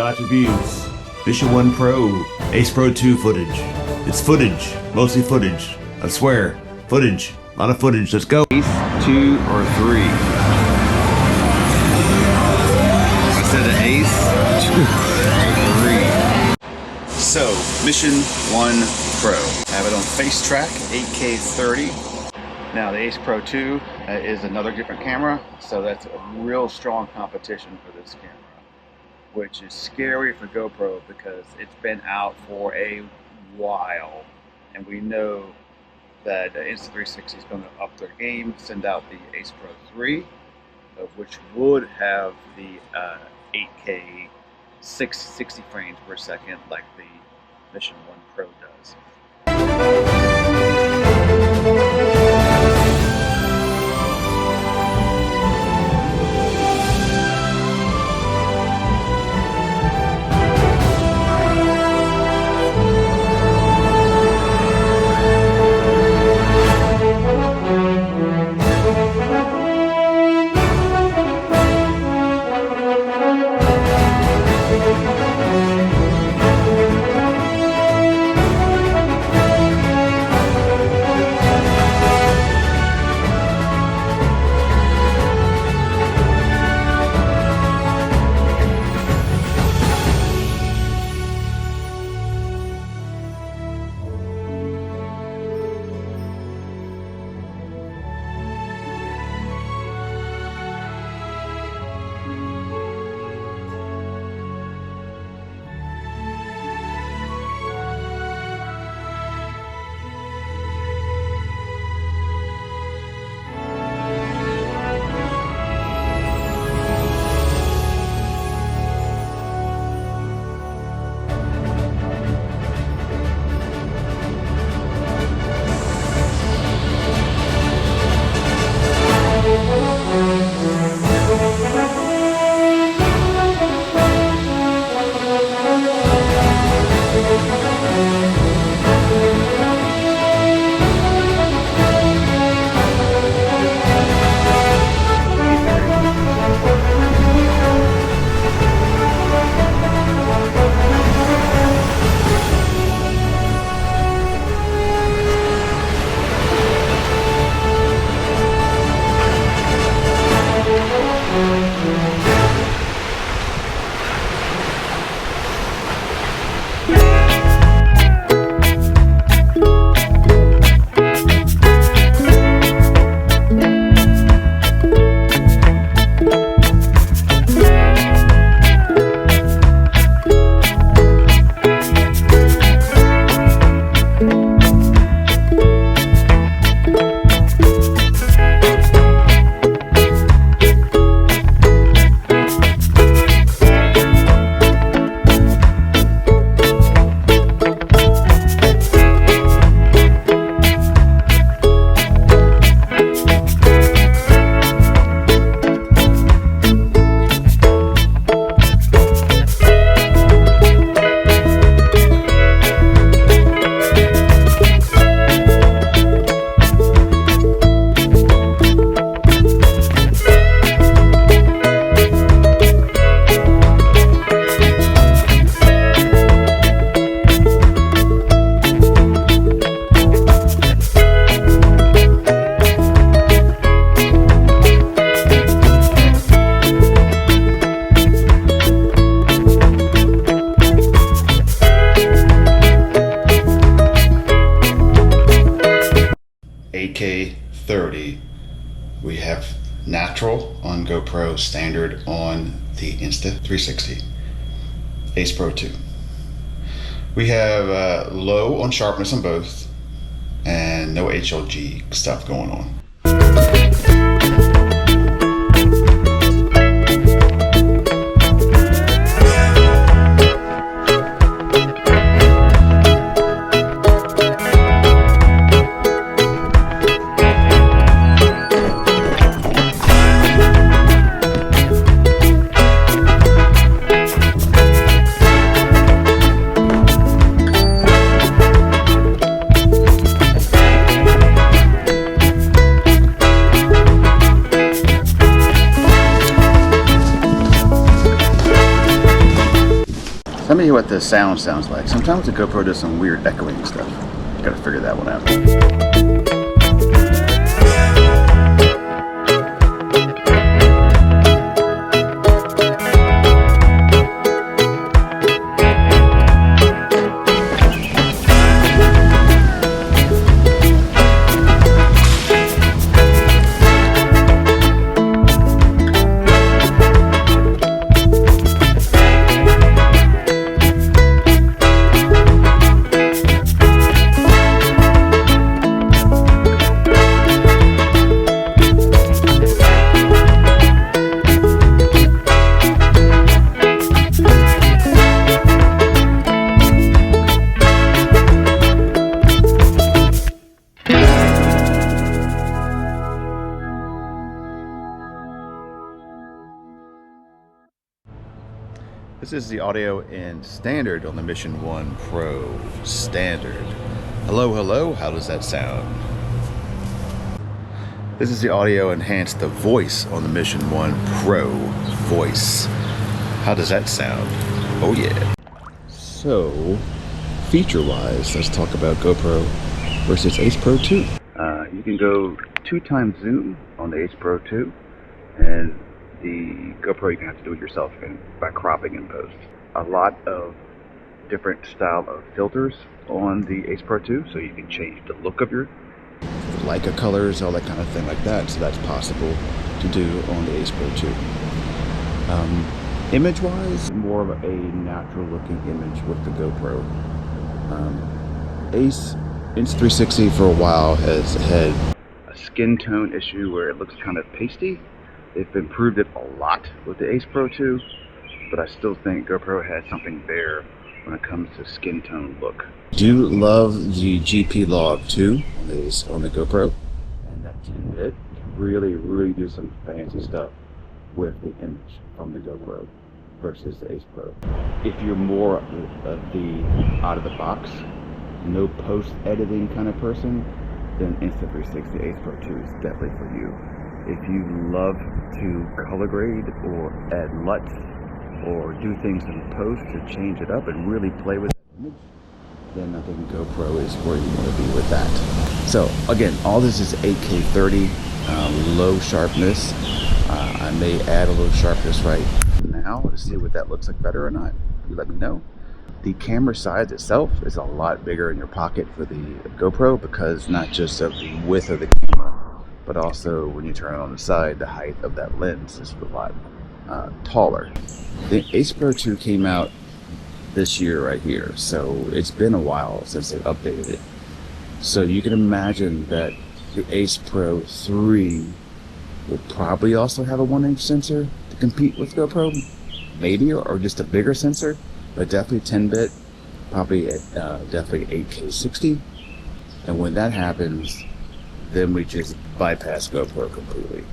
lots of views. Mission One Pro, Ace Pro 2 footage. It's footage, mostly footage. I swear, footage, a lot of footage. Let's go. Ace 2 or 3. I said an Ace 2 or 3. So, Mission One Pro. I have it on Face Track, 8K 30. Now the Ace Pro 2 is another different camera, so that's a real strong competition for this camera, which is scary for GoPro because it's been out for a while, and we know that Insta360 is going to up their game, send out the Ace Pro 3, which would have the 8K 660 frames per second like the Mission One Pro does. We have natural on GoPro, standard on the Insta360, Ace Pro 2. We have low on sharpness on both, and no HLG stuff going on. what the sound sounds like. Sometimes the GoPro does some weird echoing stuff. Gotta figure that one out. This is the audio in standard on the Mission One Pro standard. Hello, hello, how does that sound? This is the audio enhanced the voice on the Mission One Pro voice. How does that sound? Oh yeah. So, feature-wise, let's talk about GoPro versus Ace Pro 2. You can go 2x zoom on the Ace Pro 2, and the GoPro you can have to do it yourself by cropping in post. A lot of different style of filters on the Ace Pro 2, so you can change the look of your Leica colors, all that kind of thing like that, so that's possible to do on the Ace Pro 2. Image wise, more of a natural looking image with the GoPro. Ace Insta360 for a while has had a skin tone issue where it looks kind of pasty. They've improved it a lot with the Ace Pro 2, but I still think GoPro has something there when it comes to skin tone look. Do love the GP Log 2 on the GoPro, and that 10-bit really do some fancy stuff with the image from the GoPro versus the Ace Pro. If you're more of the out of the box, no post editing kind of person, then Insta360 Ace Pro 2 is definitely for you. If you love to color grade or add LUTs or do things in post to change it up and really play with the image, then I think GoPro is where you want to be with that. So again, all this is 8K 30, low sharpness. I may add a little sharpness right now to see what that looks like better or not. You let me know. The camera size itself is a lot bigger in your pocket for the GoPro because not just of the width of the camera, but also when you turn it on the side, the height of that lens is a lot taller. The Ace Pro 2 came out this year right here, so it's been a while since they updated it. So you can imagine that the Ace Pro 3 will probably also have a 1-inch sensor to compete with GoPro, maybe, or just a bigger sensor, but definitely 10-bit, probably at definitely 8K 60. And when that happens, then we just bypass GoPro completely.